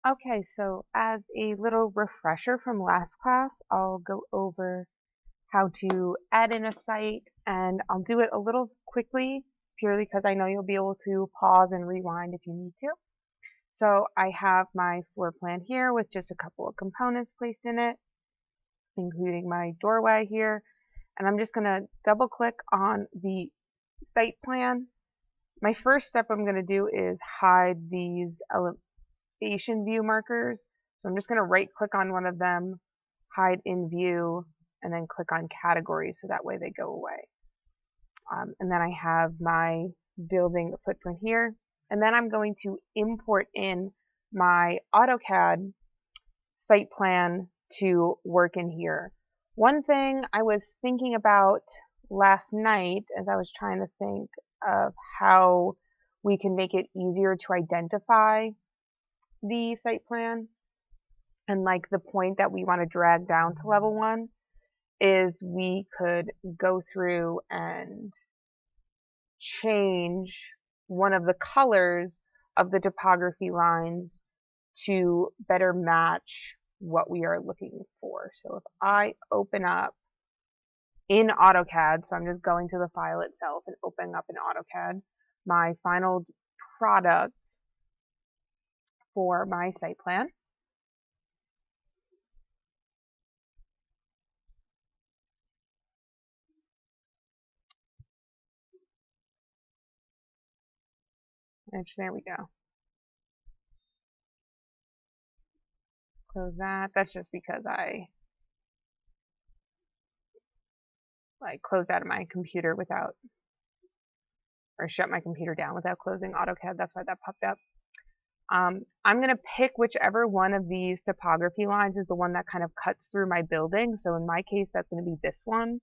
Okay, so as a little refresher from last class, I'll go over how to add in a site, and I'll do it a little quickly purely because I know you'll be able to pause and rewind if you need to. So I have my floor plan here with just a couple of components placed in it, including my doorway here. And I'm just going to double click on the site plan. My first step I'm going to do is hide these elevation view markers. So I'm just going to right click on one of them, hide in view, and then click on categories so that way they go away. And then I have my building footprint here. And then I'm going to import in my AutoCAD site plan to work in here. One thing I was thinking about last night as I was trying to think of how we can make it easier to identify the site plan and like the point that we want to drag down to level 1 is we could go through and change one of the colors of the topography lines to better match what we are looking for. So if I open up in AutoCAD, so I'm just going to the file itself and opening up in AutoCAD, my final product for my site plan. Actually, there we go. Close that. That's just because I closed out of my computer without, or shut my computer down without closing AutoCAD. That's why that popped up. I'm going to pick whichever one of these topography lines is the one that kind of cuts through my building. So in my case, that's going to be this one.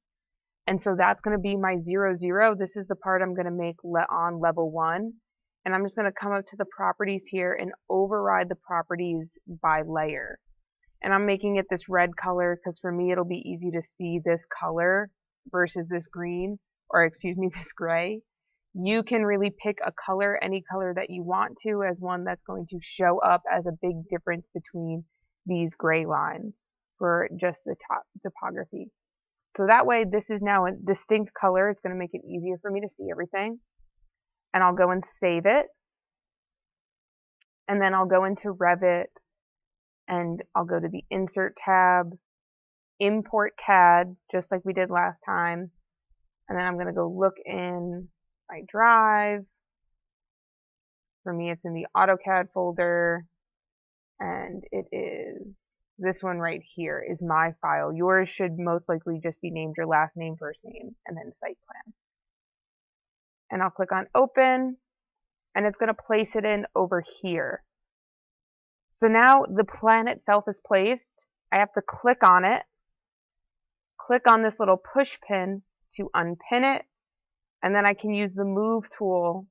And so that's going to be my 0, 0. This is the part I'm going to make on level 1. And I'm just going to come up to the properties here and override the properties by layer. And I'm making it this red color because for me it'll be easy to see this color versus this green, or excuse me, this gray. You can really pick a color, any color that you want to, as one that's going to show up as a big difference between these gray lines for just the topography. So that way this is now a distinct color. It's going to make it easier for me to see everything. And I'll go and save it. And then I'll go into Revit and I'll go to the Insert tab, Import CAD, just like we did last time. And then I'm going to go look in my drive. For me, it's in the AutoCAD folder. And it is this one right here is my file. Yours should most likely just be named your last name, first name, and then site plan. And I'll click on open, and it's going to place it in over here. So now the plan itself is placed. I have to click on it, click on this little push pin to unpin it, and then I can use the move tool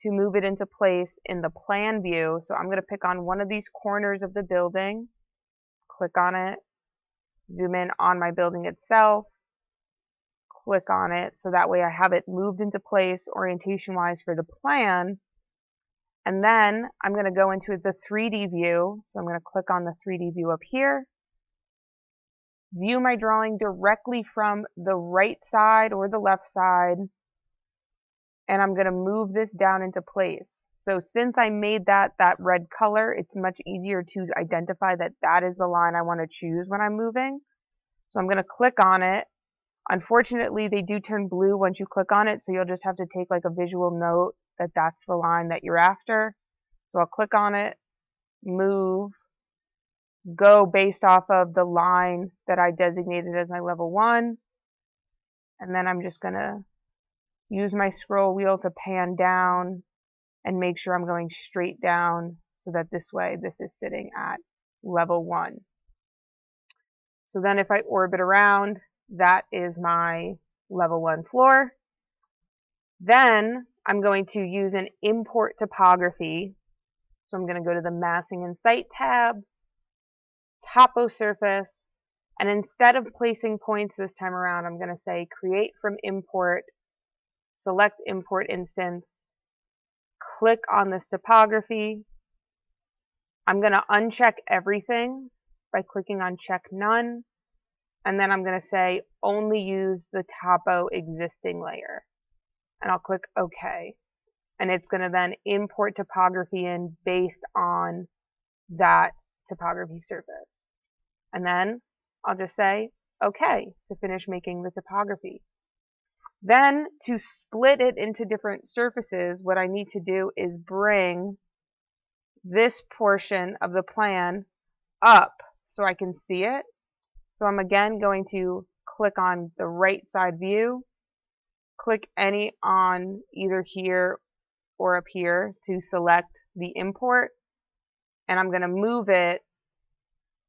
to move it into place in the plan view. So I'm going to pick on one of these corners of the building, click on it, zoom in on my building itself, click on it, so that way I have it moved into place orientation wise for the plan. And then I'm going to go into the 3D view. So I'm going to click on the 3D view up here, view my drawing directly from the right side or the left side, and I'm going to move this down into place. So since I made that red color, it's much easier to identify that that is the line I want to choose when I'm moving. So I'm going to click on it. Unfortunately, they do turn blue once you click on it, so you'll just have to take like a visual note that that's the line that you're after. So I'll click on it, move, go based off of the line that I designated as my level 1, and then I'm just going to use my scroll wheel to pan down and make sure I'm going straight down so that this way this is sitting at level 1. So then if I orbit around, that is my level 1 floor. Then I'm going to use an import topography. So I'm going to go to the Massing and Site tab, Topo Surface, and instead of placing points this time around, I'm going to say Create from Import, select Import Instance, click on this topography. I'm going to uncheck everything by clicking on check none, and then I'm going to say only use the topo existing layer, and I'll click OK. And it's going to then import topography in based on that topography surface. And then I'll just say OK to finish making the topography. Then to split it into different surfaces, what I need to do is bring this portion of the plan up so I can see it. So I'm again going to click on the right side view, click any on either here or up here to select the import, and I'm going to move it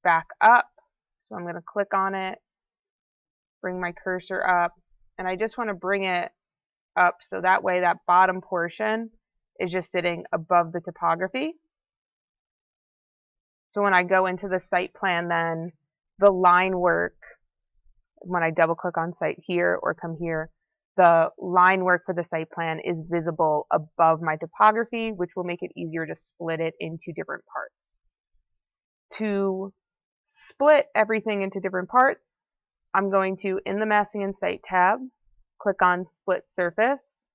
back up. So I'm going to click on it, bring my cursor up, and I just want to bring it up so that way that bottom portion is just sitting above the topography. So when I go into the site plan, then the line work, when I double click on site here or come here, the line work for the site plan is visible above my topography, which will make it easier to split it into different parts. To split everything into different parts, I'm going to, in the Massing and Site tab, click on Split Surface,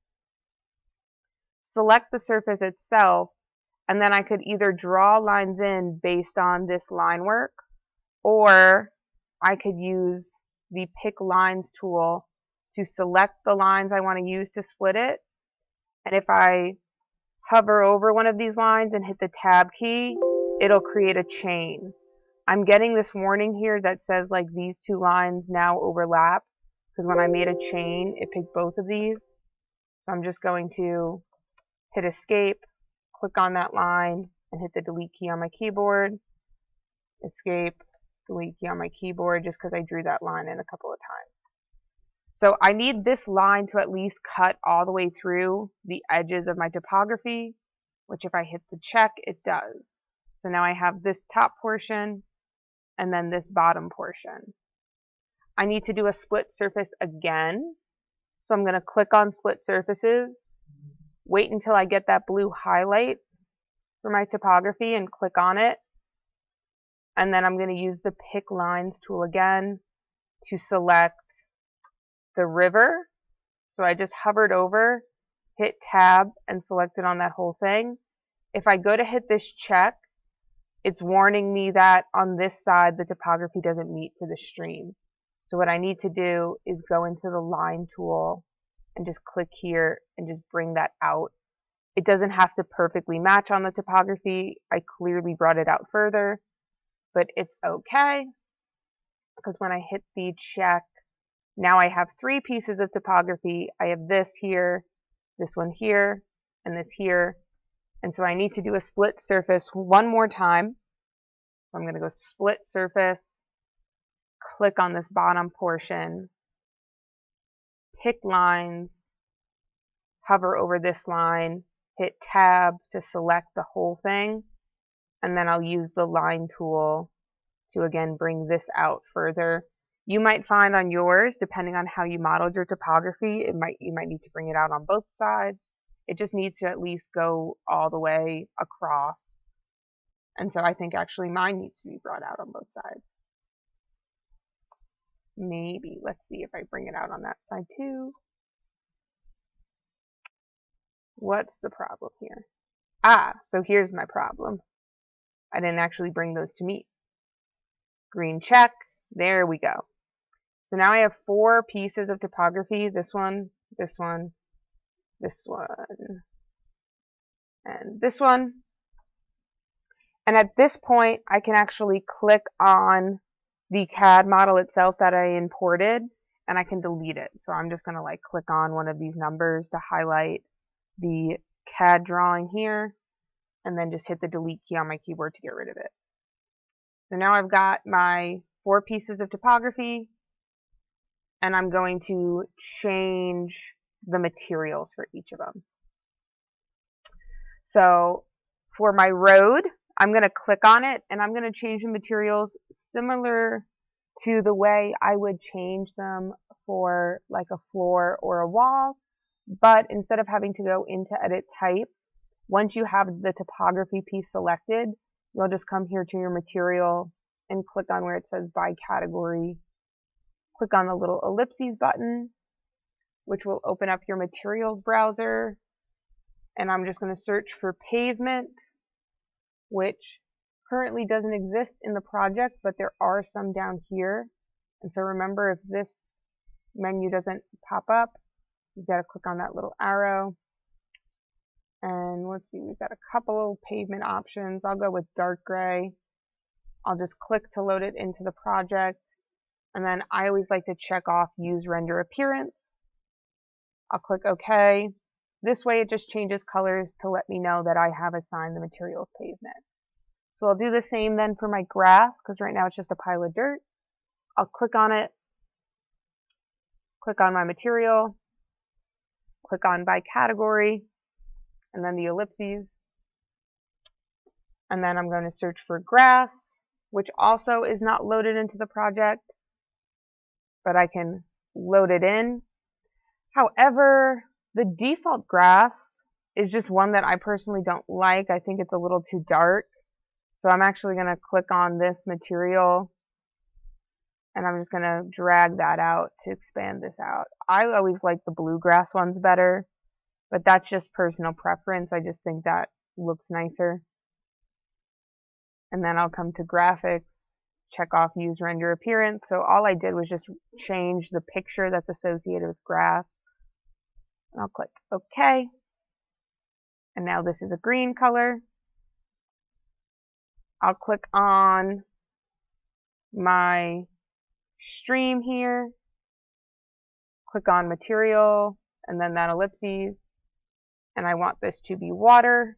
select the surface itself, and then I could either draw lines in based on this line work, or I could use the Pick Lines tool to select the lines I want to use to split it. And if I hover over one of these lines and hit the tab key, it'll create a chain. I'm getting this warning here that says like these two lines now overlap, because when I made a chain, it picked both of these. So I'm just going to hit escape, click on that line, and hit the delete key on my keyboard. Escape, delete key on my keyboard, just because I drew that line in a couple of times. So I need this line to at least cut all the way through the edges of my topography, which if I hit the check, it does. So now I have this top portion and then this bottom portion. I need to do a split surface again. So I'm going to click on split surfaces, wait until I get that blue highlight for my topography and click on it. And then I'm going to use the Pick Lines tool again to select the river. So I just hovered over, hit tab, and selected on that whole thing. If I go to hit this check, it's warning me that on this side the topography doesn't meet for the stream. So what I need to do is go into the line tool and just click here and just bring that out. It doesn't have to perfectly match on the topography. I clearly brought it out further, but it's okay, because when I hit the check, now I have three pieces of topography. I have this here, this one here, and this here. And so I need to do a split surface one more time. So I'm going to go split surface, click on this bottom portion, pick lines, hover over this line, hit tab to select the whole thing, and then I'll use the line tool to again bring this out further. You might find on yours, depending on how you modeled your topography, you might need to bring it out on both sides. It just needs to at least go all the way across. And so I think actually mine needs to be brought out on both sides. Maybe. Let's see if I bring it out on that side too. What's the problem here? So here's my problem. I didn't actually bring those to meet. Green check. There we go. So now I have four pieces of topography. This one, this one, this one, and this one. And at this point, I can actually click on the CAD model itself that I imported, and I can delete it. So I'm just going to like click on one of these numbers to highlight the CAD drawing here, and then just hit the delete key on my keyboard to get rid of it. So now I've got my four pieces of topography, and I'm going to change the materials for each of them. So for my road, I'm going to click on it, and I'm going to change the materials similar to the way I would change them for like a floor or a wall. But instead of having to go into edit type, once you have the topography piece selected, you'll just come here to your material and click on where it says by category. Click on the little ellipses button, which will open up your materials browser. And I'm just going to search for pavement, which currently doesn't exist in the project, but there are some down here. And so remember, if this menu doesn't pop up, you've got to click on that little arrow. And let's see, we've got a couple of pavement options. I'll go with dark gray. I'll just click to load it into the project. And then I always like to check off use render appearance. I'll click OK. This way it just changes colors to let me know that I have assigned the material of pavement. So I'll do the same then for my grass, because right now it's just a pile of dirt. I'll click on it, click on my material, click on by category, and then the ellipses. And then I'm going to search for grass, which also is not loaded into the project, but I can load it in. However, the default grass is just one that I personally don't like. I think it's a little too dark. So I'm actually going to click on this material, and I'm just going to drag that out to expand this out. I always like the bluegrass ones better, but that's just personal preference. I just think that looks nicer. And then I'll come to graphics, check off use render appearance. So all I did was just change the picture that's associated with grass. And I'll click OK. And now this is a green color. I'll click on my stream here, click on material, and then that ellipses. And I want this to be water.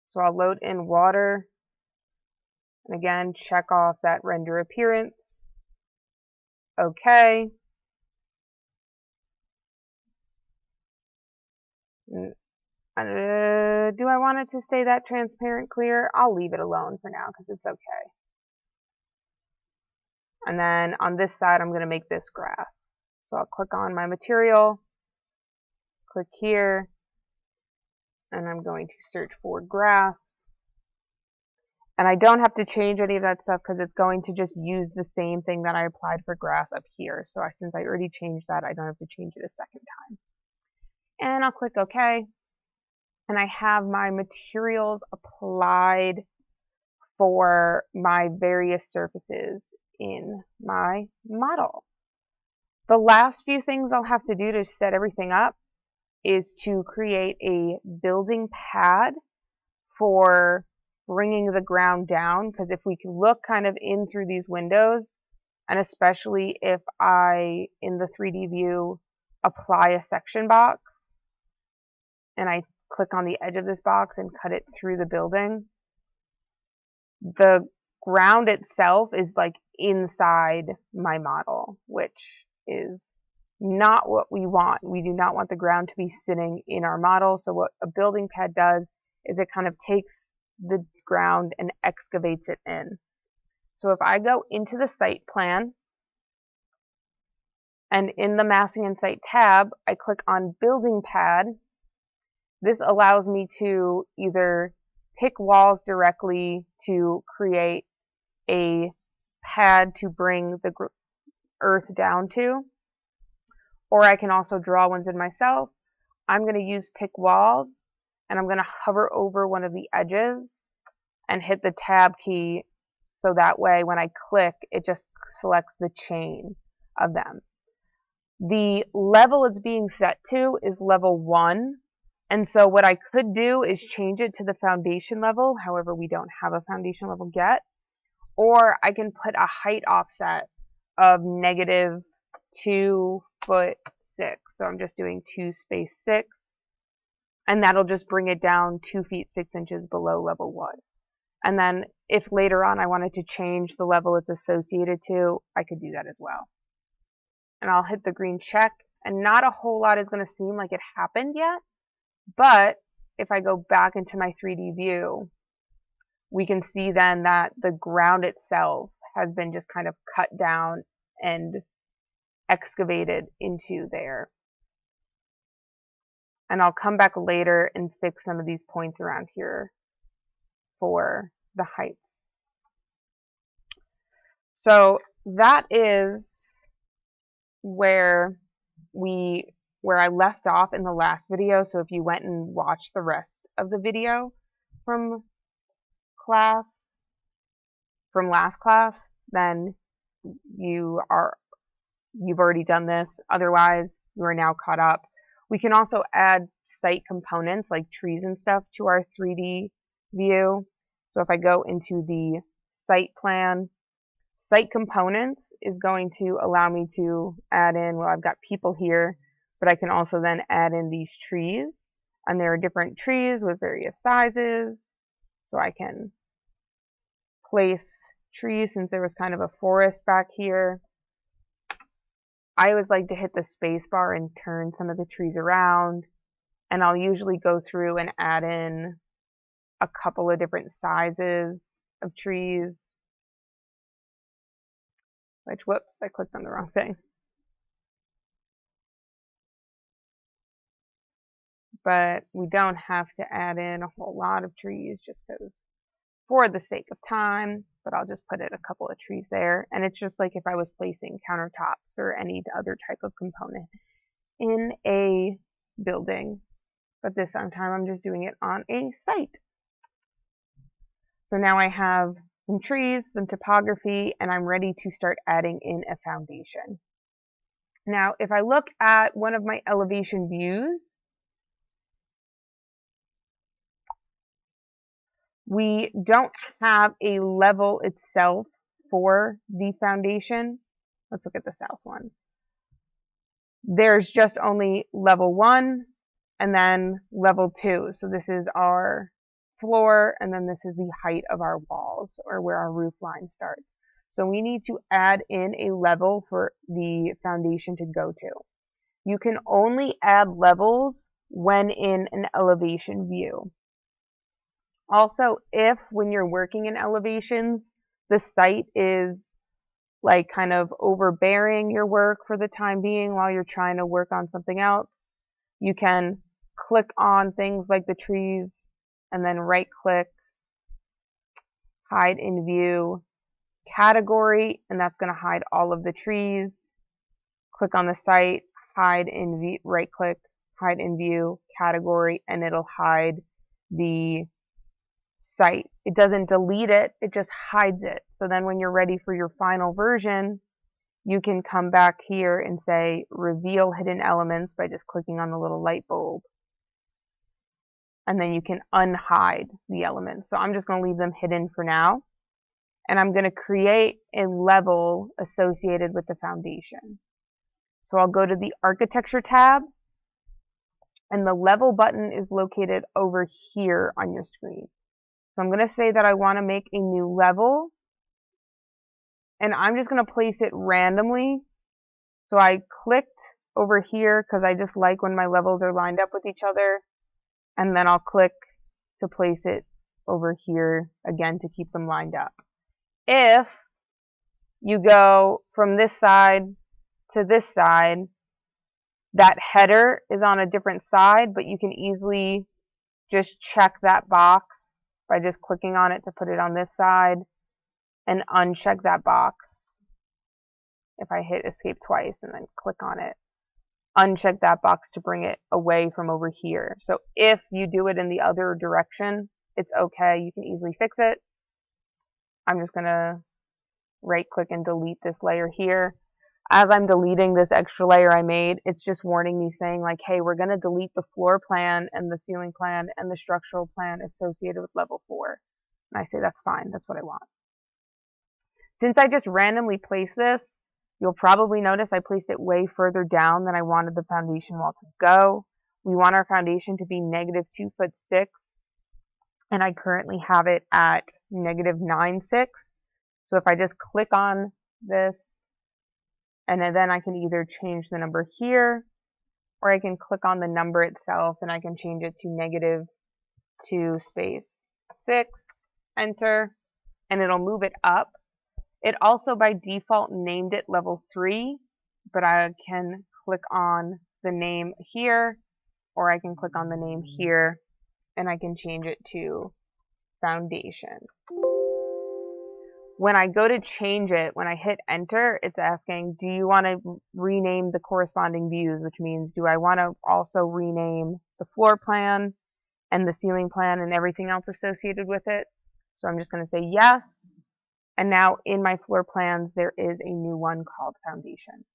So I'll load in water. And again, check off that render appearance. OK. Do I want it to stay that transparent clear? I'll leave it alone for now because it's okay. And then on this side, I'm going to make this grass. So I'll click on my material, click here, and I'm going to search for grass. And I don't have to change any of that stuff because it's going to just use the same thing that I applied for grass up here. So since I already changed that, I don't have to change it a second time. And I'll click OK. And I have my materials applied for my various surfaces in my model. The last few things I'll have to do to set everything up is to create a building pad for bringing the ground down, because if we can look kind of in through these windows, and especially if I, in the 3D view, apply a section box, and I click on the edge of this box and cut it through the building, the ground itself is like inside my model, which is not what we want. We do not want the ground to be sitting in our model. So what a building pad does is it kind of takes the ground and excavates it in. So if I go into the site plan, and in the Massing and Site tab, I click on Building Pad, this allows me to either pick walls directly to create a pad to bring the earth down to, or I can also draw ones in myself. I'm going to use pick walls, and I'm going to hover over one of the edges and hit the tab key, so that way when I click, it just selects the chain of them. The level it's being set to is level 1. And so what I could do is change it to the foundation level. However, we don't have a foundation level yet. Or I can put a height offset of -2'6". So I'm just doing 2 space 6. And that'll just bring it down 2 feet 6 inches below level 1. And then if later on I wanted to change the level it's associated to, I could do that as well. And I'll hit the green check. And not a whole lot is going to seem like it happened yet. But if I go back into my 3D view, we can see then that the ground itself has been just kind of cut down and excavated into there. And I'll come back later and fix some of these points around here for the heights. So that is where I left off in the last video. So if you went and watched the rest of the video from last class, then you've already done this. Otherwise, you are now caught up. We can also add site components like trees and stuff to our 3D view. So if I go into the site plan, site components is going to allow me to add in, well, I've got people here, but I can also then add in these trees. And there are different trees with various sizes. So I can place trees since there was kind of a forest back here. I always like to hit the space bar and turn some of the trees around. And I'll usually go through and add in a couple of different sizes of trees. Whoops, I clicked on the wrong thing. But we don't have to add in a whole lot of trees just because for the sake of time, but I'll just put in a couple of trees there. And it's just like if I was placing countertops or any other type of component in a building. But this time I'm just doing it on a site. So now I have some trees, some topography, and I'm ready to start adding in a foundation. Now, if I look at one of my elevation views, we don't have a level itself for the foundation. Let's look at the south one. There's just only level 1 and then level 2. So this is our floor, and then this is the height of our walls, or where our roof line starts. So we need to add in a level for the foundation to go to. You can only add levels when in an elevation view. Also, if when you're working in elevations, the site is like kind of overbearing your work for the time being while you're trying to work on something else, you can click on things like the trees and then right click, hide in view, category, and that's going to hide all of the trees. Click on the site, hide in view, right click, hide in view, category, and it'll hide the site. It doesn't delete it, it just hides it. So then when you're ready for your final version, you can come back here and say reveal hidden elements by just clicking on the little light bulb. And then you can unhide the elements. So I'm just going to leave them hidden for now. And I'm going to create a level associated with the foundation. So I'll go to the Architecture tab, and the level button is located over here on your screen. So I'm going to say that I want to make a new level, and I'm just going to place it randomly. So I clicked over here because I just like when my levels are lined up with each other, and then I'll click to place it over here again to keep them lined up. If you go from this side to this side, that header is on a different side, but you can easily just check that box by just clicking on it to put it on this side, and uncheck that box. If I hit escape twice and then click on it, uncheck that box to bring it away from over here. So if you do it in the other direction, it's okay. You can easily fix it. I'm just going to right click and delete this layer here. As I'm deleting this extra layer I made, it's just warning me saying like, hey, we're going to delete the floor plan and the ceiling plan and the structural plan associated with level 4. And I say that's fine. That's what I want. Since I just randomly placed this, you'll probably notice I placed it way further down than I wanted the foundation wall to go. We want our foundation to be -2'6", and I currently have it at -9'6". So if I just click on this, and then I can either change the number here, or I can click on the number itself and I can change it to -2'6", enter, and it'll move it up. It also by default named it level 3, but I can click on the name here, or I can click on the name here, and I can change it to foundation. When I go to change it, when I hit enter, it's asking, do you want to rename the corresponding views, which means do I want to also rename the floor plan and the ceiling plan and everything else associated with it? So I'm just going to say yes. And now in my floor plans, there is a new one called foundation.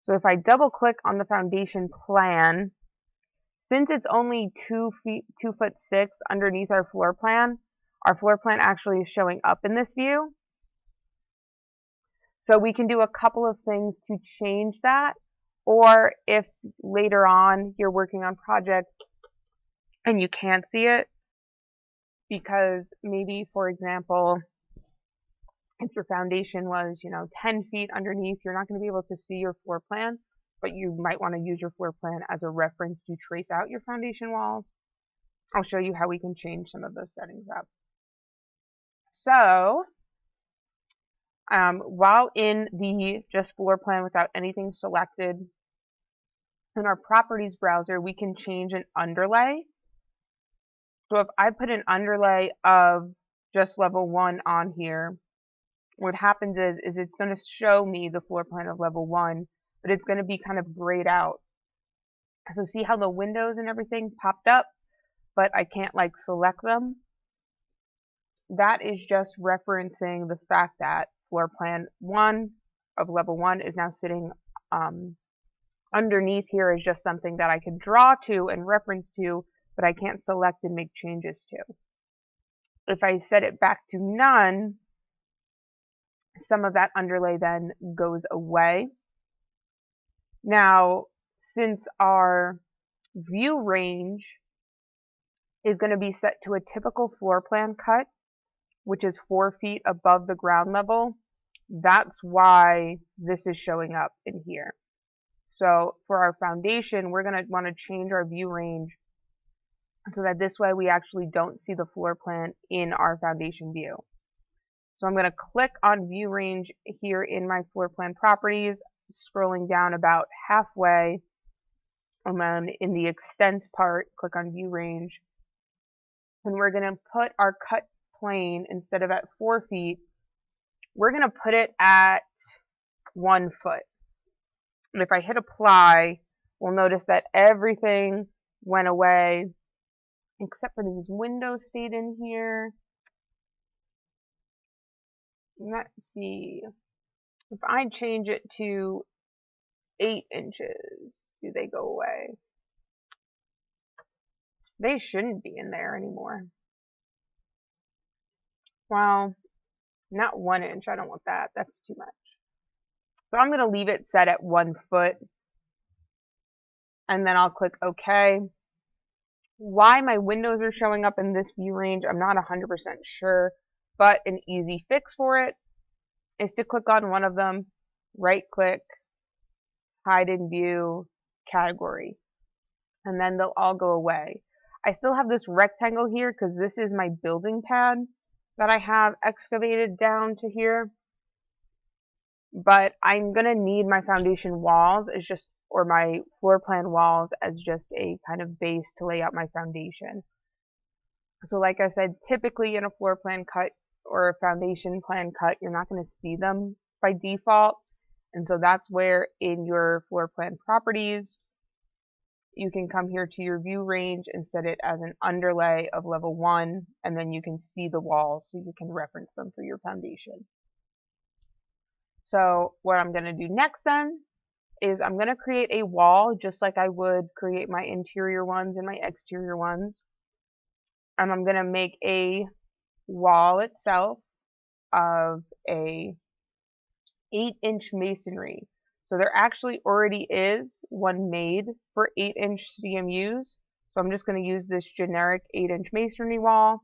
So if I double click on the foundation plan, since it's only 2'6" underneath our floor plan actually is showing up in this view. So we can do a couple of things to change that, or if later on you're working on projects and you can't see it, because maybe, for example, if your foundation was, 10 feet underneath, you're not going to be able to see your floor plan, but you might want to use your floor plan as a reference to trace out your foundation walls. I'll show you how we can change some of those settings up. So, while in the just floor plan without anything selected, in our properties browser, we can change an underlay. So if I put an underlay of just level 1 on here, what happens is it's going to show me the floor plan of level 1, but it's going to be kind of grayed out. So see how the windows and everything popped up, but I can't select them? That is just referencing the fact that floor plan 1 of level 1 is now sitting underneath here is just something that I can draw to and reference to, but I can't select and make changes to. If I set it back to none, some of that underlay then goes away. Now, since our view range is going to be set to a typical floor plan cut, which is 4 feet above the ground level, that's why this is showing up in here. So for our foundation, we're going to want to change our view range so that this way we actually don't see the floor plan in our foundation view. So I'm going to click on view range here in my floor plan properties, scrolling down about halfway, and then in the extents part, click on view range. And we're going to put our cut plane, instead of at 4 feet, we're going to put it at 1 foot. And if I hit apply, we'll notice that everything went away, except for these windows stayed in here. Let's see. If I change it to 8 inches, do they go away? They shouldn't be in there anymore. Well, not 1 inch. I don't want that. That's too much. So I'm going to leave it set at 1 foot. And then I'll click OK. Why my windows are showing up in this view range, I'm not 100% sure. But an easy fix for it is to click on one of them, right click, hide in view, category. And then they'll all go away. I still have this rectangle here because this is my building pad that I have excavated down to here. But I'm going to need my foundation walls as just, or my floor plan walls as just a kind of base to lay out my foundation. So like I said, typically in a floor plan cut or a foundation plan cut, you're not going to see them by default. And so that's where in your floor plan properties, you can come here to your view range and set it as an underlay of level 1, and then you can see the walls so you can reference them for your foundation. So what I'm going to do next then is I'm going to create a wall just like I would create my interior ones and my exterior ones. And I'm going to make a wall itself of a 8-inch masonry. So there actually already is one made for 8-inch CMUs. So I'm just going to use this generic 8-inch masonry wall.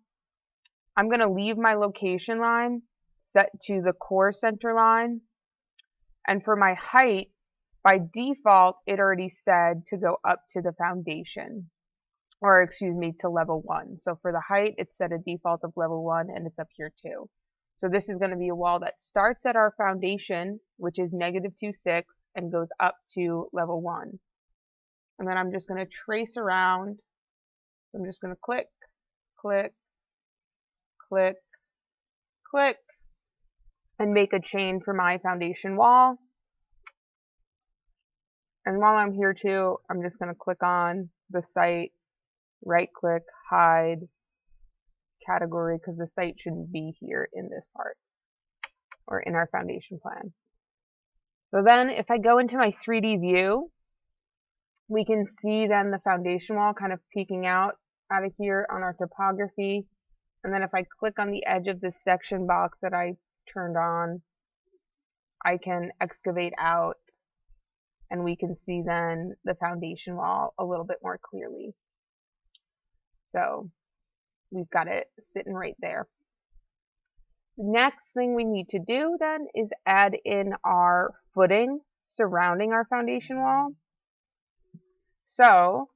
I'm going to leave my location line set to the core center line. And for my height, by default, it already said to go up to the foundation, or excuse me, to level 1. So for the height, it's set a default of level 1, and it's up here too. So this is going to be a wall that starts at our foundation, which is -2.6, and goes up to level 1. And then I'm just going to trace around. I'm just going to click, click, click, click, and make a chain for my foundation wall. And while I'm here too, I'm just going to click on the site, right click, hide category, because the site shouldn't be here in this part or in our foundation plan. So then if I go into my 3D view, we can see then the foundation wall kind of peeking out of here on our topography. And then if I click on the edge of this section box that I turned on, I can excavate out and we can see then the foundation wall a little bit more clearly. So we've got it sitting right there. The next thing we need to do then is add in our footing surrounding our foundation wall. So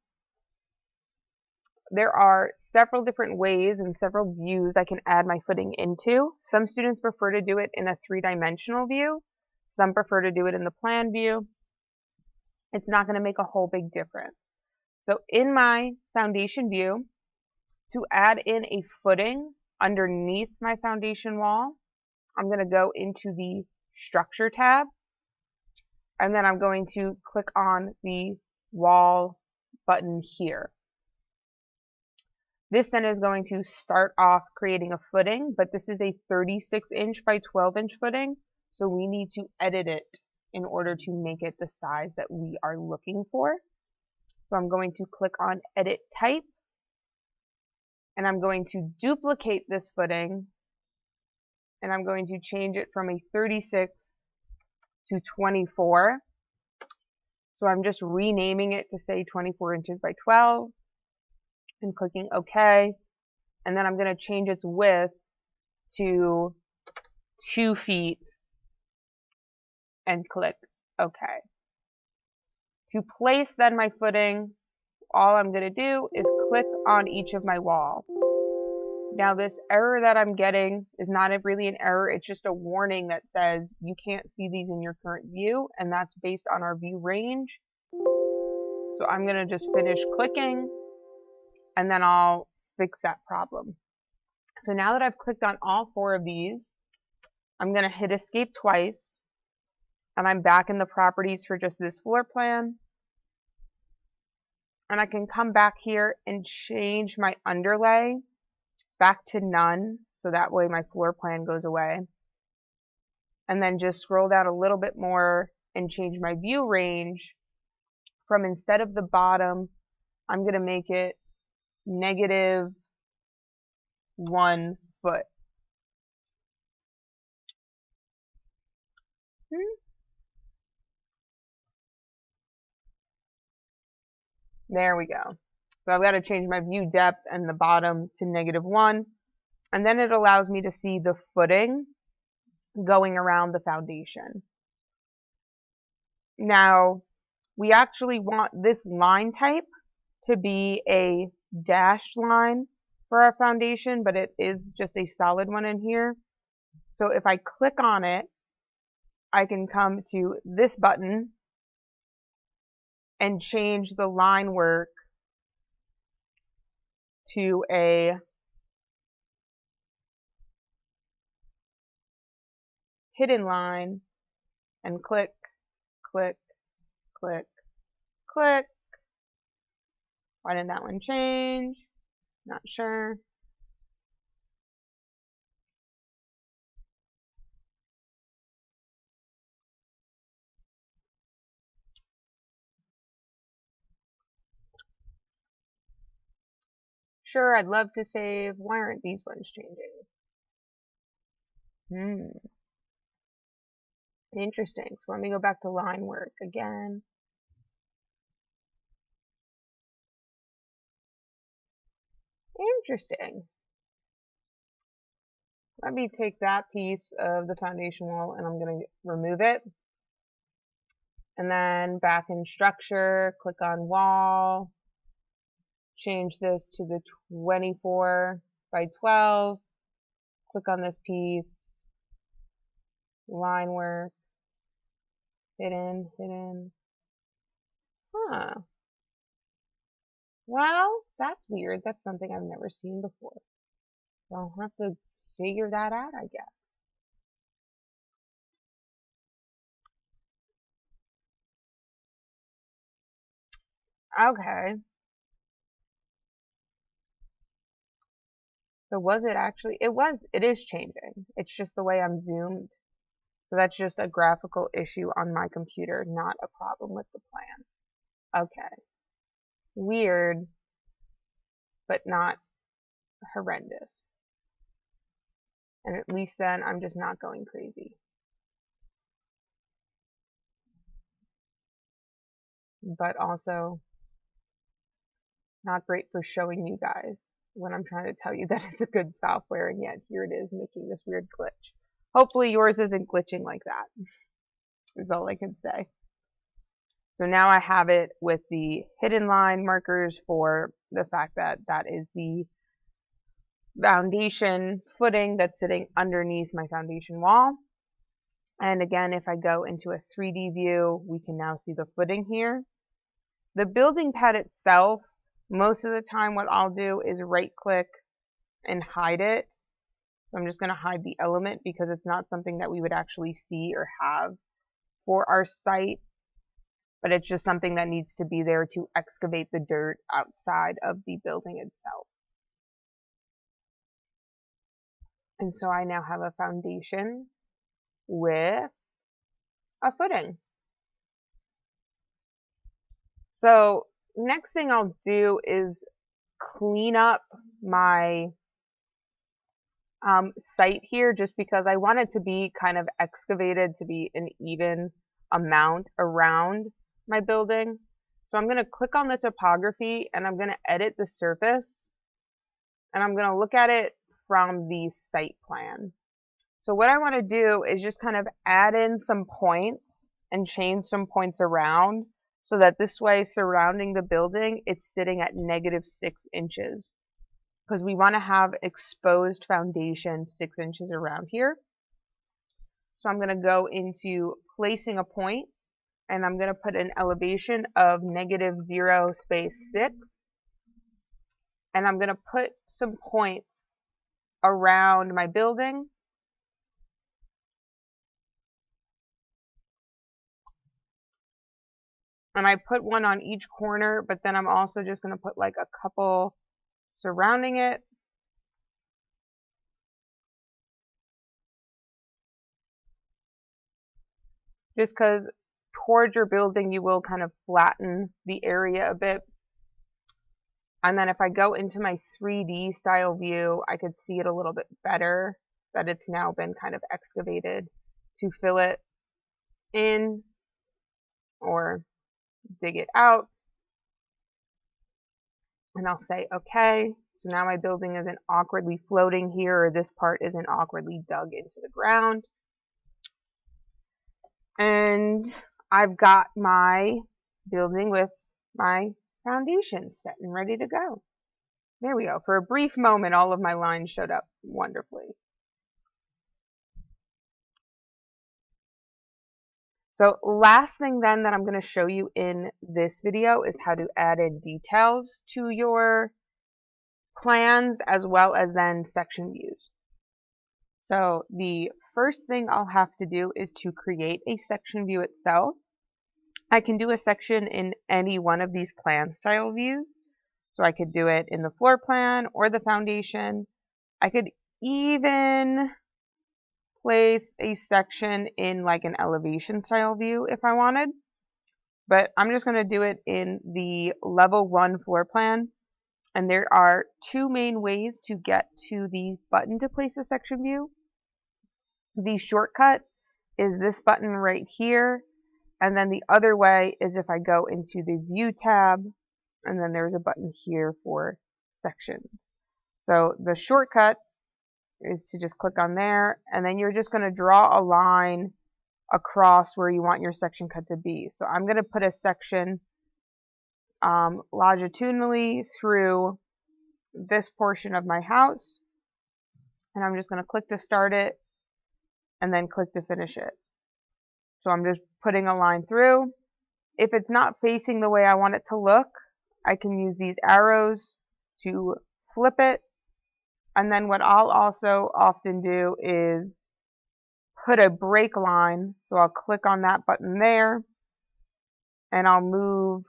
there are several different ways and several views I can add my footing into. Some students prefer to do it in a 3-dimensional view. Some prefer to do it in the plan view. It's not going to make a whole big difference. So in my foundation view, to add in a footing underneath my foundation wall, I'm going to go into the Structure tab, and then I'm going to click on the Wall button here. This then is going to start off creating a footing, but this is a 36-inch by 12-inch footing, so we need to edit it in order to make it the size that we are looking for. So I'm going to click on Edit Type, and I'm going to duplicate this footing, and I'm going to change it from a 36 to 24. So I'm just renaming it to say 24 inches by 12 and clicking OK. And then I'm going to change its width to 2 feet and click OK. To place then my footing, all I'm going to do is click on each of my walls. Now this error that I'm getting is not really an error, it's just a warning that says you can't see these in your current view, and that's based on our view range. So I'm going to just finish clicking, and then I'll fix that problem. So now that I've clicked on all 4 of these, I'm going to hit Escape twice, and I'm back in the properties for just this floor plan. And I can come back here and change my underlay back to none, so that way my floor plan goes away. And then just scroll down a little bit more and change my view range from, instead of the bottom, I'm going to make it -1 foot. There we go. So I've got to change my view depth and the bottom to -1. And then it allows me to see the footing going around the foundation. Now, we actually want this line type to be a dashed line for our foundation, but it is just a solid one in here. So if I click on it, I can come to this button and change the line work to a hidden line and click, click, click, click. Why didn't that one change? Not sure. Sure, I'd love to save. Why aren't these ones changing? Interesting. So let me go back to line work again. Interesting. Let me take that piece of the foundation wall and I'm going to remove it. And then back in structure, click on wall, change this to the 24 by 12, click on this piece, line work, hidden. Huh. Well, that's weird. That's something I've never seen before. So I'll have to figure that out, I guess. Okay. So was it actually, it is changing. It's just the way I'm zoomed. So that's just a graphical issue on my computer, not a problem with the plan. Okay. Weird, but not horrendous. And at least then I'm just not going crazy. But also not great for showing you guys when I'm trying to tell you that it's a good software, and yet here it is making this weird glitch. Hopefully yours isn't glitching like that, is all I can say. So now I have it with the hidden line markers for the fact that that is the foundation footing that's sitting underneath my foundation wall. And again, if I go into a 3D view, we can now see the footing here. The building pad itself, most of the time what I'll do is right click and hide it. So I'm just going to hide the element because it's not something that we would actually see or have for our site, but it's just something that needs to be there to excavate the dirt outside of the building itself. And so I now have a foundation with a footing. So next thing I'll do is clean up my site here, just because I want it to be kind of excavated to be an even amount around my building. So I'm going to click on the topography and I'm going to edit the surface, and I'm going to look at it from the site plan. So what I want to do is just kind of add in some points and change some points around so that this way surrounding the building it's sitting at -6 inches, because we want to have exposed foundation 6 inches around here. So I'm going to go into placing a point, and I'm going to put an elevation of -0.6, and I'm going to put some points around my building. And I put one on each corner, but then I'm also just going to put like a couple surrounding it. Just because towards your building you will kind of flatten the area a bit. And then if I go into my 3D style view, I could see it a little bit better, that it's now been kind of excavated to fill it in or dig it out. And I'll say, okay, so now my building isn't awkwardly floating here, or this part isn't awkwardly dug into the ground. And I've got my building with my foundation set and ready to go. There we go. For a brief moment, all of my lines showed up wonderfully. So last thing then that I'm going to show you in this video is how to add in details to your plans, as well as then section views. So the first thing I'll have to do is to create a section view itself. I can do a section in any one of these plan style views. So I could do it in the floor plan or the foundation. I could even place a section in like an elevation style view if I wanted. But I'm just going to do it in the level 1 floor plan. And there are two main ways to get to the button to place a section view. The shortcut is this button right here. And then the other way is if I go into the View tab, and then there's a button here for sections. So the shortcut is to just click on there, and then you're just going to draw a line across where you want your section cut to be. So I'm going to put a section longitudinally through this portion of my house, and I'm just going to click to start it and then click to finish it. So I'm just putting a line through. If it's not facing the way I want it to look, I can use these arrows to flip it, And then what I'll also often do is put a break line. So I'll click on that button there, and I'll move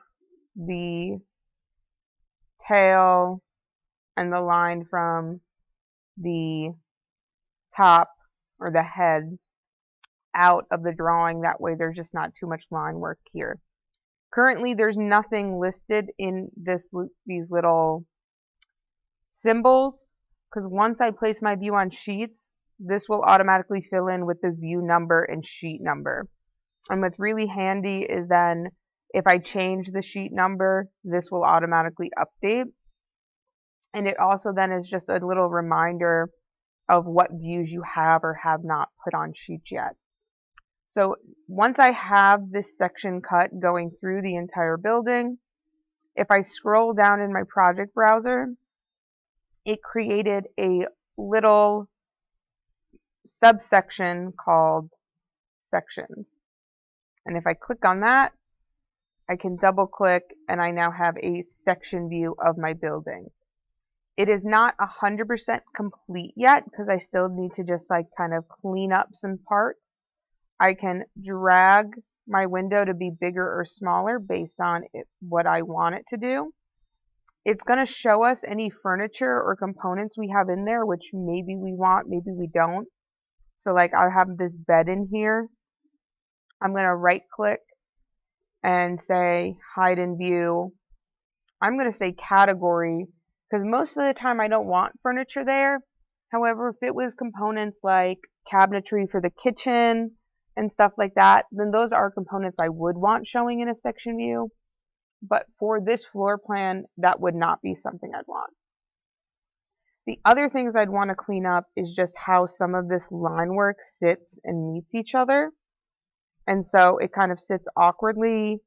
the tail and the line from the top or the head out of the drawing. That way there's just not too much line work here. Currently there's nothing listed in these little symbols, because once I place my view on sheets, this will automatically fill in with the view number and sheet number. And what's really handy is then if I change the sheet number, this will automatically update. And it also then is just a little reminder of what views you have or have not put on sheets yet. So once I have this section cut going through the entire building, if I scroll down in my project browser, it created a little subsection called sections. And if I click on that, I can double click and I now have a section view of my building. It is not 100% complete yet because I still need to just like kind of clean up some parts. I can drag my window to be bigger or smaller based on what I want it to do. It's going to show us any furniture or components we have in there, which maybe we want, maybe we don't. So like I have this bed in here. I'm going to right click and say hide in view. I'm going to say category because most of the time I don't want furniture there. However, if it was components like cabinetry for the kitchen and stuff like that, then those are components I would want showing in a section view. But for this floor plan, that would not be something I'd want. The other things I'd want to clean up is just how some of this line work sits and meets each other. And so it kind of sits awkwardly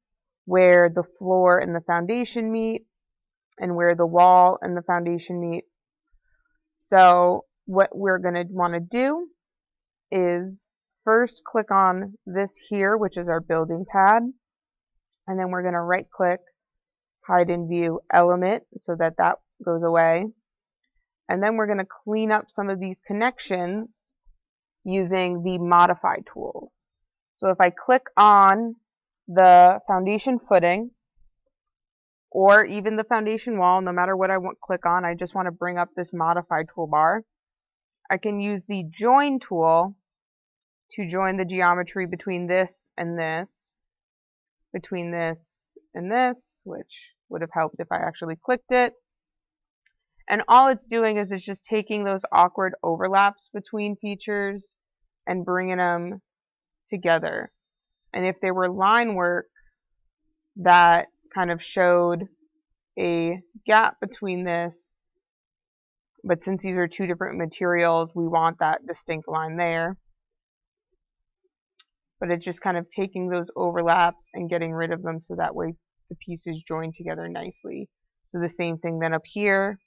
where the floor and the foundation meet and where the wall and the foundation meet. So what we're going to want to do is first click on this here, which is our building pad. And then we're going to right click, hide in view element so that that goes away. And then we're going to clean up some of these connections using the modify tools. So if I click on the foundation footing or even the foundation wall, no matter what I want to click on, I just want to bring up this modify toolbar. I can use the join tool to join the geometry between this and this, between this and this, which would have helped if I actually clicked it. And all it's doing is it's just taking those awkward overlaps between features and bringing them together. And if there were line work that kind of showed a gap between this, but since these are two different materials, we want that distinct line there. But it's just kind of taking those overlaps and getting rid of them so that way the pieces join together nicely. So the same thing then up here.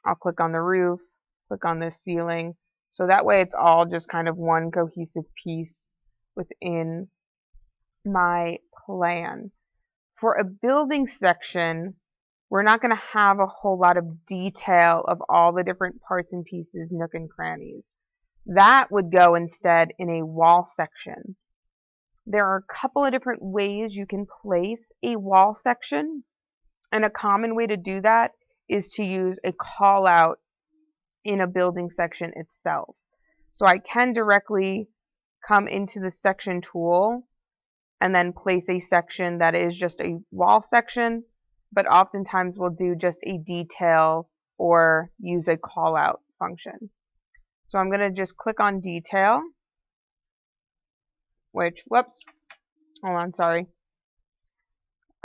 I'll click on the roof, click on this ceiling. So that way it's all just kind of one cohesive piece within my plan. For a building section, we're not going to have a whole lot of detail of all the different parts and pieces, nook and crannies. That would go instead in a wall section. There are a couple of different ways you can place a wall section, and a common way to do that is to use a call out in a building section itself. So I can directly come into the section tool and then place a section that is just a wall section, but oftentimes we'll do just a detail or use a call out function. So I'm going to just click on detail, which, whoops, hold on, sorry.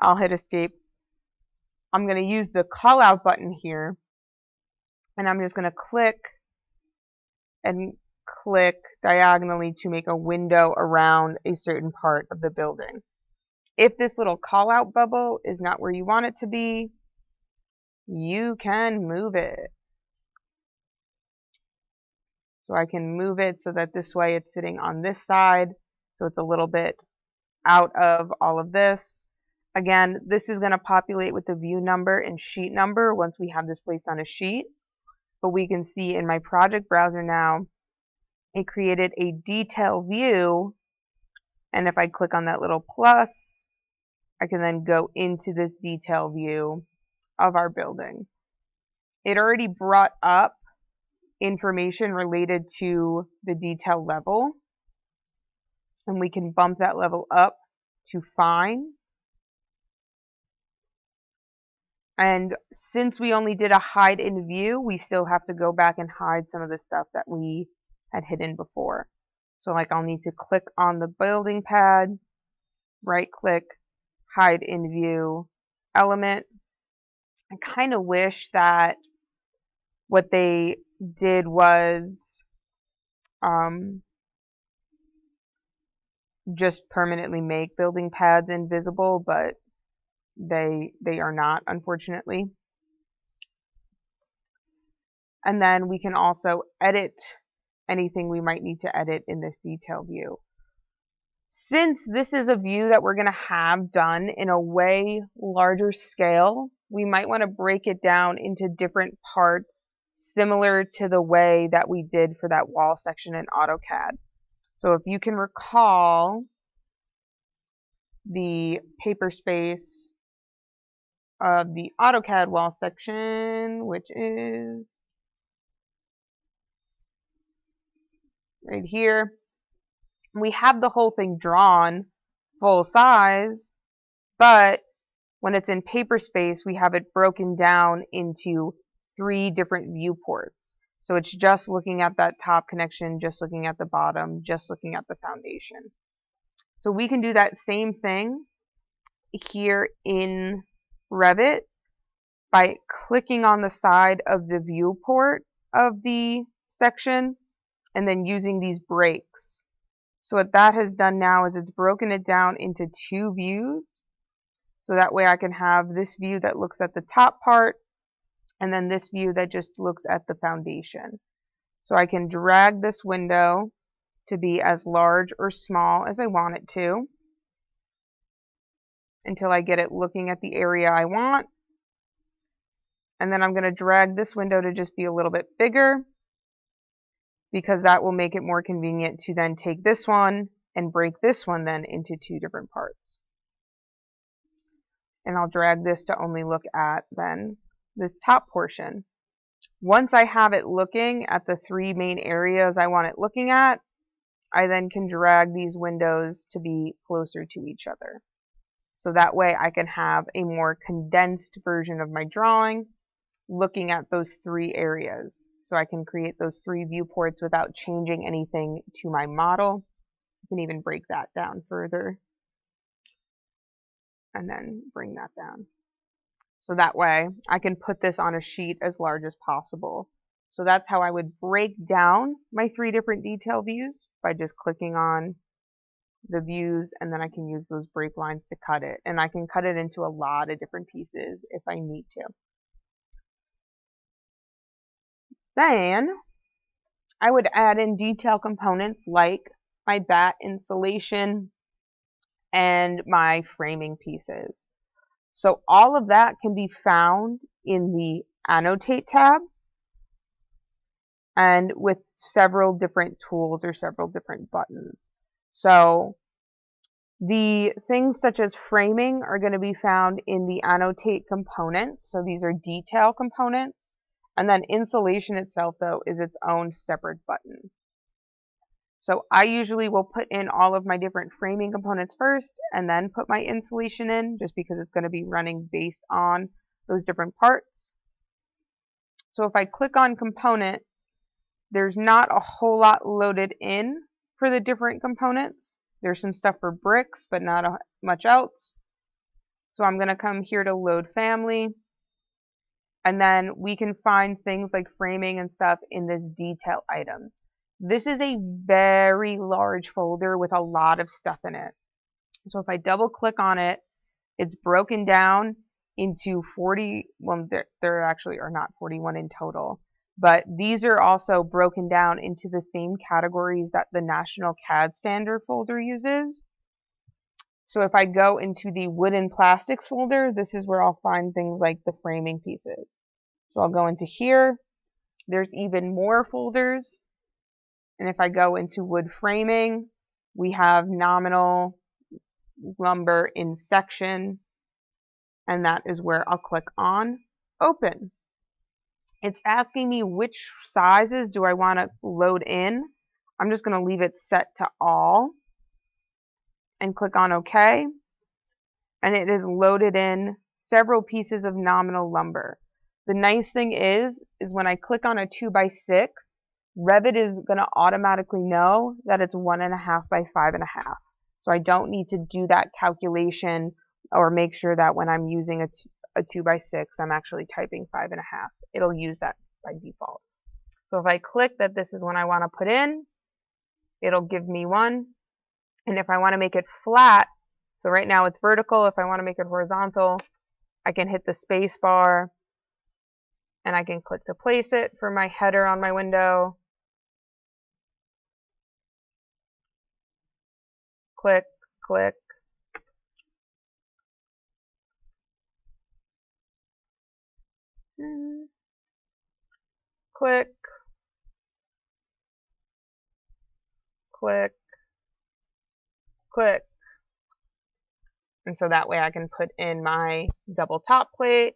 I'll hit escape. I'm going to use the call out button here, and I'm just going to click and click diagonally to make a window around a certain part of the building. If this little call out bubble is not where you want it to be, you can move it. So I can move it so that this way it's sitting on this side, so it's a little bit out of all of this. Again, this is going to populate with the view number and sheet number once we have this placed on a sheet. but we can see in my project browser now, it created a detail view, and if I click on that little plus, I can then go into this detail view of our building. It already brought up information related to the detail level, and we can bump that level up to fine. And since we only did a hide in view, we still have to go back and hide some of the stuff that we had hidden before. So like I'll need to click on the building pad, right click, hide in view element. I kind of wish that what they did was just permanently make building pads invisible, but they are not, unfortunately. And then we can also edit anything we might need to edit in this detail view. Since this is a view that we're going to have done in a way larger scale, we might want to break it down into different parts similar to the way that we did for that wall section in AutoCAD. So if you can recall the paper space of the AutoCAD wall section, which is right here, we have the whole thing drawn full size, but when it's in paper space, we have it broken down into 3 different viewports. So it's just looking at that top connection, just looking at the bottom, just looking at the foundation. So we can do that same thing here in Revit by clicking on the side of the viewport of the section and then using these breaks. So what that has done now is it's broken it down into 2 views. So that way I can have this view that looks at the top part and then this view that just looks at the foundation. So I can drag this window to be as large or small as I want it to until I get it looking at the area I want. And then I'm going to drag this window to just be a little bit bigger, because that will make it more convenient to then take this one and break this one then into 2 different parts. And I'll drag this to only look at then this top portion. Once I have it looking at the 3 main areas I want it looking at, I then can drag these windows to be closer to each other. So that way I can have a more condensed version of my drawing looking at those 3 areas. So I can create those 3 viewports without changing anything to my model. You can even break that down further and then bring that down. So that way I can put this on a sheet as large as possible. So that's how I would break down my 3 different detail views, by just clicking on the views, and then I can use those break lines to cut it. And I can cut it into a lot of different pieces if I need to. Then I would add in detail components like my bat insulation and my framing pieces. So all of that can be found in the Annotate tab, and with several different tools or several different buttons. So the things such as framing are going to be found in the Annotate components. So these are detail components. And then insulation itself, though, is its own separate button. So I usually will put in all of my different framing components first and then put my insulation in, just because it's going to be running based on those different parts. So if I click on component, there's not a whole lot loaded in for the different components. There's some stuff for bricks, but not much else. So I'm going to come here to load family. And then we can find things like framing and stuff in this detail items. This is a very large folder with a lot of stuff in it. So if I double click on it, it's broken down into 40, well, there actually are not 41 in total. But these are also broken down into the same categories that the National CAD Standard folder uses. So if I go into the wood and plastics folder, this is where I'll find things like the framing pieces. So I'll go into here. there's even more folders. And if I go into wood framing, we have nominal lumber in section, and that is where I'll click on open. It's asking me which sizes do I want to load in. I'm just going to leave it set to all and click on OK. And it is loaded in several pieces of nominal lumber. The nice thing is when I click on a 2x6, Revit is going to automatically know that it's 1.5 by 5.5. So I don't need to do that calculation or make sure that when I'm using a 2x6, I'm actually typing 5.5. It'll use that by default. So if I click that this is one I want to put in, it'll give me one. And if I want to make it flat, so right now it's vertical, if I want to make it horizontal, I can hit the space bar and I can click to place it for my header on my window. Click, click. Click, click, click. And so that way I can put in my double top plate,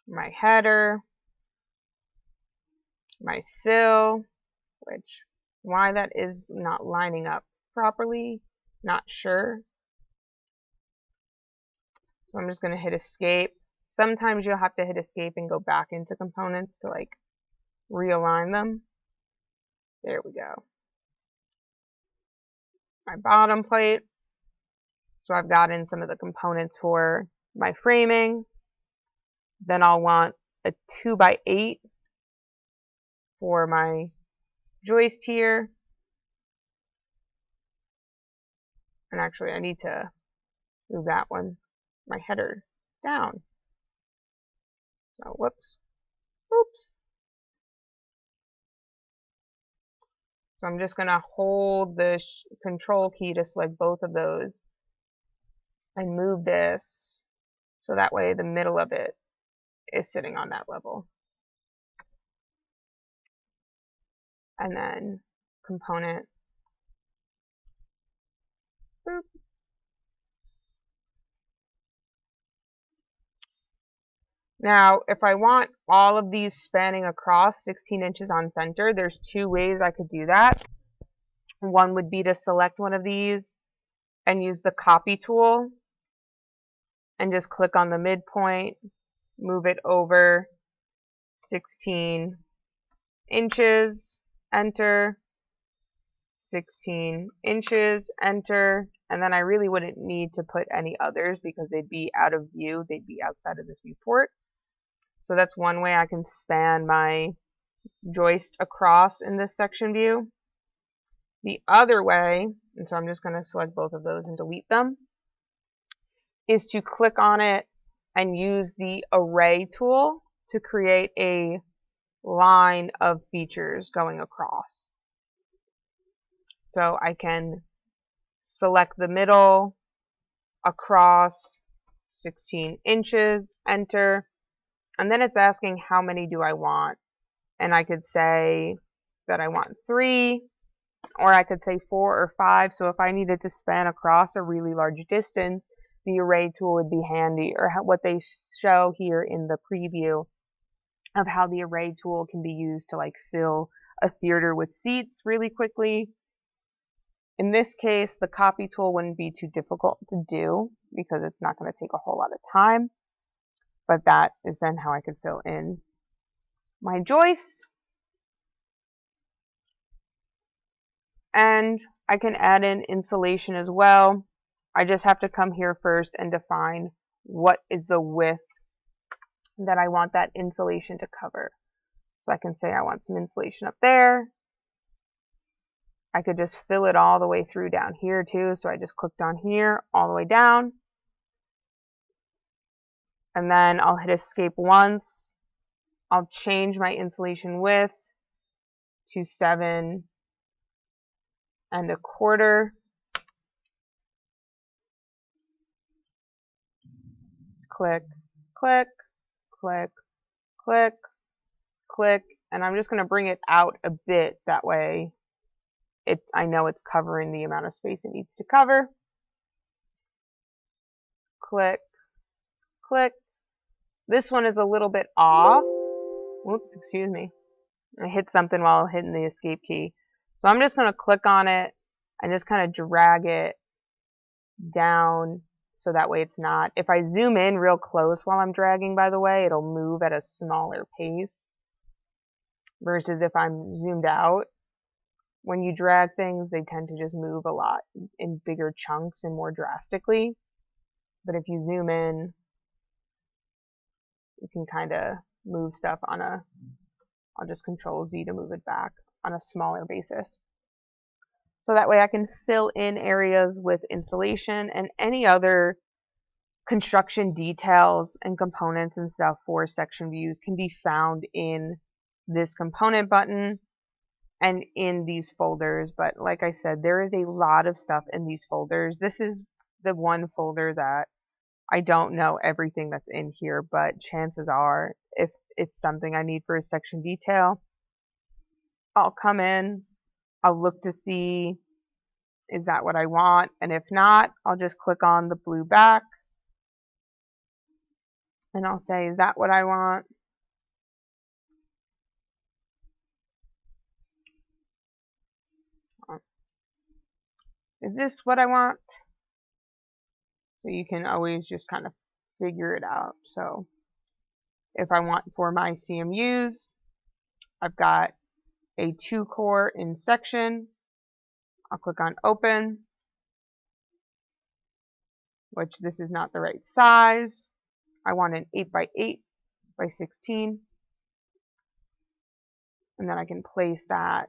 my header, my sill, which why that is not lining up properly, not sure. So I'm just going to hit escape. Sometimes you'll have to hit escape and go back into components to like realign them. There we go. My bottom plate. So I've got in some of the components for my framing. Then I'll want a 2x8 for my joist here. And actually I need to move that one, my header, down. So whoops. Oops. So I'm just going to hold the control key to select both of those and move this so that way the middle of it is sitting on that level. And then component. Boop. Now, if I want all of these spanning across 16 inches on center, there's two ways I could do that. One would be to select one of these and use the copy tool and just click on the midpoint, move it over 16 inches, enter, 16 inches, enter, and then I really wouldn't need to put any others because they'd be out of view, they'd be outside of this viewport. So that's one way I can span my joist across in this section view. The other way, and so I'm just going to select both of those and delete them, is to click on it and use the array tool to create a line of features going across. So I can select the middle, across 16 inches, enter, and then it's asking how many do I want. And I could say that I want 3, or I could say 4 or 5. So if I needed to span across a really large distance, the array tool would be handy, or what they show here in the preview of how the array tool can be used to like fill a theater with seats really quickly. In this case, the copy tool wouldn't be too difficult to do because it's not going to take a whole lot of time. But that is then how I could fill in my joists. And I can add in insulation as well. I just have to come here first and define what is the width that I want that insulation to cover. So I can say I want some insulation up there. I could just fill it all the way through down here too. So I just clicked on here all the way down. And then I'll hit escape once. I'll change my insulation width to 7.25. Click, click, click, click, click, and I'm just going to bring it out a bit. That way I know it's covering the amount of space it needs to cover. Click, click. This one is a little bit off. Whoops, excuse me. I hit something while hitting the escape key. So I'm just going to click on it and just kind of drag it down so that way it's not. If I zoom in real close while I'm dragging, by the way, it'll move at a smaller pace versus if I'm zoomed out. When you drag things, they tend to just move a lot in bigger chunks and more drastically. But if you zoom in, you can kind of move stuff on a, I'll just Control Z to move it back on a smaller basis. So that way I can fill in areas with insulation and any other construction details and components and stuff for section views can be found in this component button and in these folders. But like I said, there is a lot of stuff in these folders. This is the one folder that I don't know everything that's in here, but chances are if it's something I need for a section detail, I'll come in, I'll look to see, is that what I want? And if not, I'll just click on the blue back and I'll say, is that what I want? Is this what I want? So you can always just kind of figure it out. So if I want for my CMUs, I've got a 2-core in section. I'll click on open, which this is not the right size. I want an 8x8 by 16. And then I can place that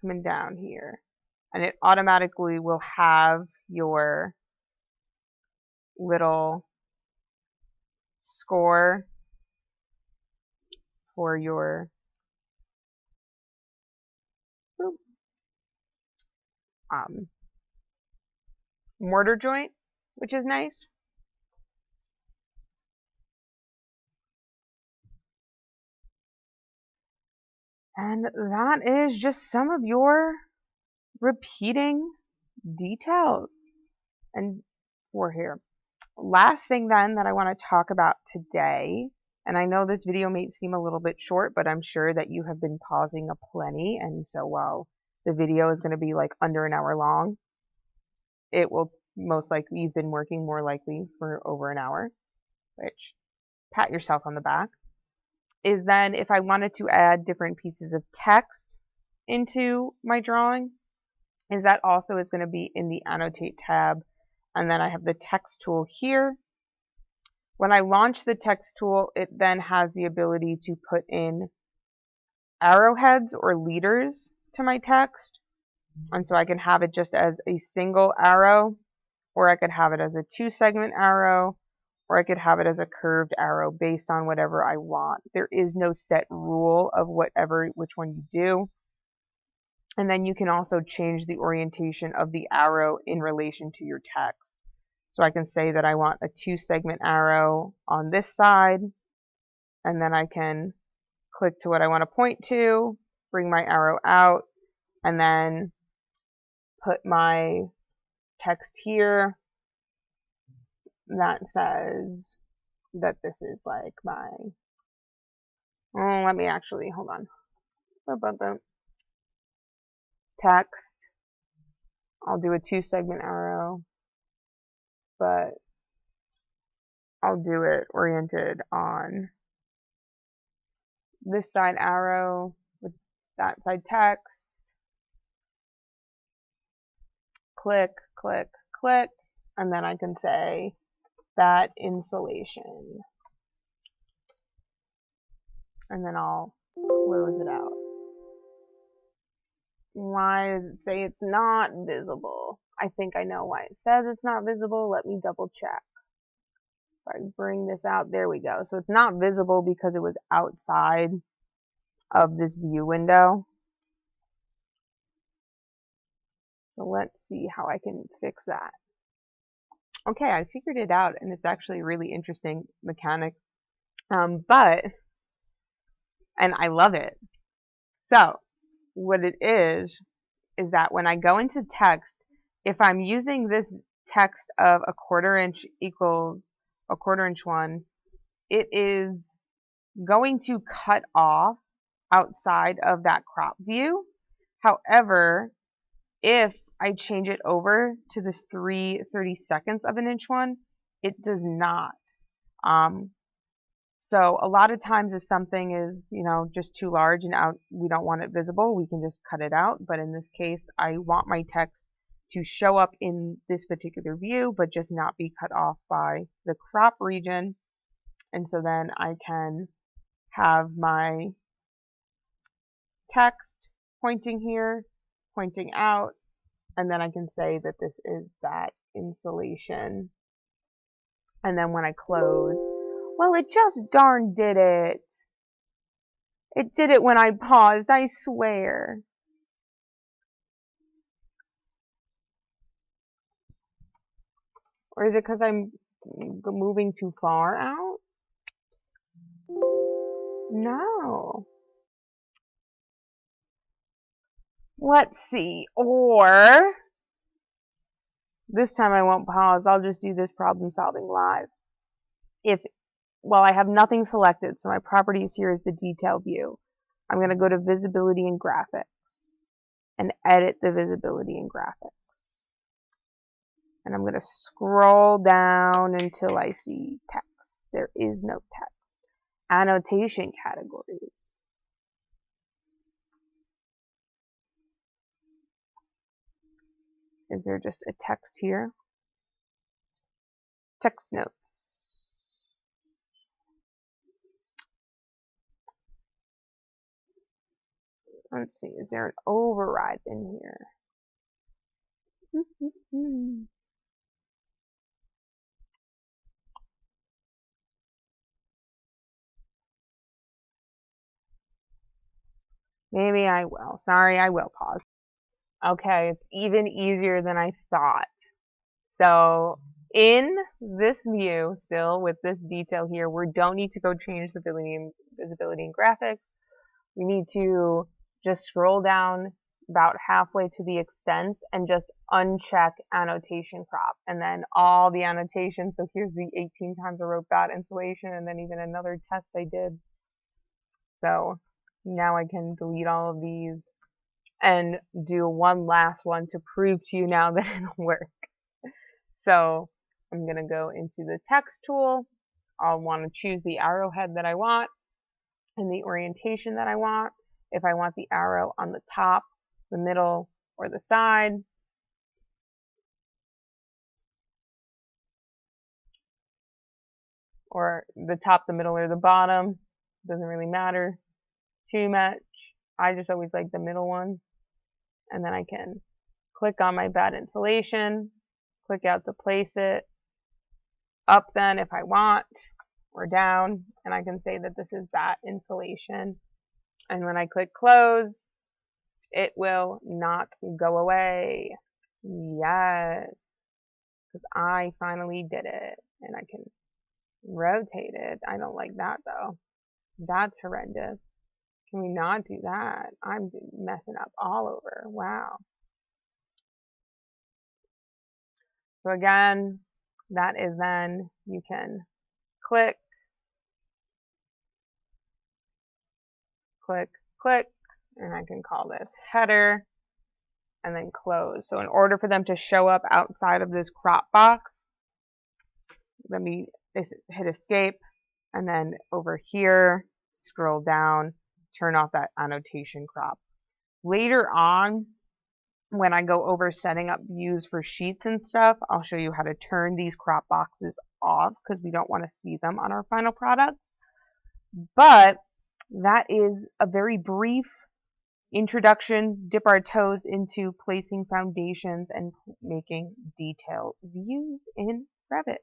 coming down here. And it automatically will have your little score for your mortar joint, which is nice. And that is just some of your repeating details and for here. Last thing then that I want to talk about today, and I know this video may seem a little bit short, but I'm sure that you have been pausing a plenty, and so while the video is going to be like under an hour long, it will most likely, you've been working more likely for over an hour, which pat yourself on the back. Is then if I wanted to add different pieces of text into my drawing, is that also is going to be in the Annotate tab. And then I have the text tool here. When I launch the text tool, it then has the ability to put in arrowheads or leaders to my text. And so I can have it just as a single arrow, or I could have it as a 2-segment arrow, or I could have it as a curved arrow based on whatever I want. There is no set rule of which one you do. And then you can also change the orientation of the arrow in relation to your text. So I can say that I want a 2-segment arrow on this side, and then I can click to what I want to point to, bring my arrow out, and then put my text here that says that this is like my, let me actually, hold on. Text. I'll do a 2-segment arrow, but I'll do it oriented on this side arrow with that side text. Click, click, click, and then I can say that insulation. And then I'll close it out. Why does it say it's not visible? I think I know why it says it's not visible. Let me double check. If I bring this out, there we go. So it's not visible because it was outside of this view window. So let's see how I can fix that. Okay, I figured it out, and it's actually a really interesting mechanic. And I love it. So what it is that when I go into text, if I'm using this text of a 1/4 inch equals a 1/4 inch one, it is going to cut off outside of that crop view. However, if I change it over to this 3/32 of an inch one, it does not. So a lot of times if something is, just too large and we don't want it visible, we can just cut it out. But in this case, I want my text to show up in this particular view, but just not be cut off by the crop region. And so then I can have my text pointing here, pointing out, and then I can say that this is that insulation. And then when I close, well, it just darn did it. It did it when I paused, I swear. Or is it because I'm moving too far out? No. Let's see. Or this time I won't pause. I'll just do this problem solving live. Well, I have nothing selected, so my properties here is the detail view. I'm going to go to visibility and graphics and edit the visibility and graphics. And I'm going to scroll down until I see text. There is no text. Annotation categories. Is there just a text here? Text notes. Let's see, is there an override in here? Maybe I will. Sorry, I will pause. Okay, it's even easier than I thought. So in this view, still with this detail here, we don't need to go change the visibility and graphics. We need to just scroll down about halfway to the extents and just uncheck annotation crop. And then all the annotations, so here's the 18 times I wrote that insulation, and then even another test I did. So now I can delete all of these and do one last one to prove to you now that it'll work. So I'm going to go into the text tool. I'll want to choose the arrowhead that I want and the orientation that I want. If I want the arrow on the top, the middle, or the side. Or the top, the middle, or the bottom. Doesn't really matter too much. I just always like the middle one. And then I can click on my bad insulation, click out to place it, up then if I want, or down, and I can say that this is that insulation. And when I click close, it will not go away. Yes, because I finally did it, and I can rotate it. I don't like that though. That's horrendous. Can we not do that? I'm messing up all over. Wow. So again, that is then you can click, click, click, and I can call this header and then close. So in order for them to show up outside of this crop box, let me hit escape and then over here, scroll down, turn off that annotation crop. Later on, when I go over setting up views for sheets and stuff, I'll show you how to turn these crop boxes off because we don't want to see them on our final products. But that is a very brief introduction, dip our toes into placing foundations and making detailed views in Revit.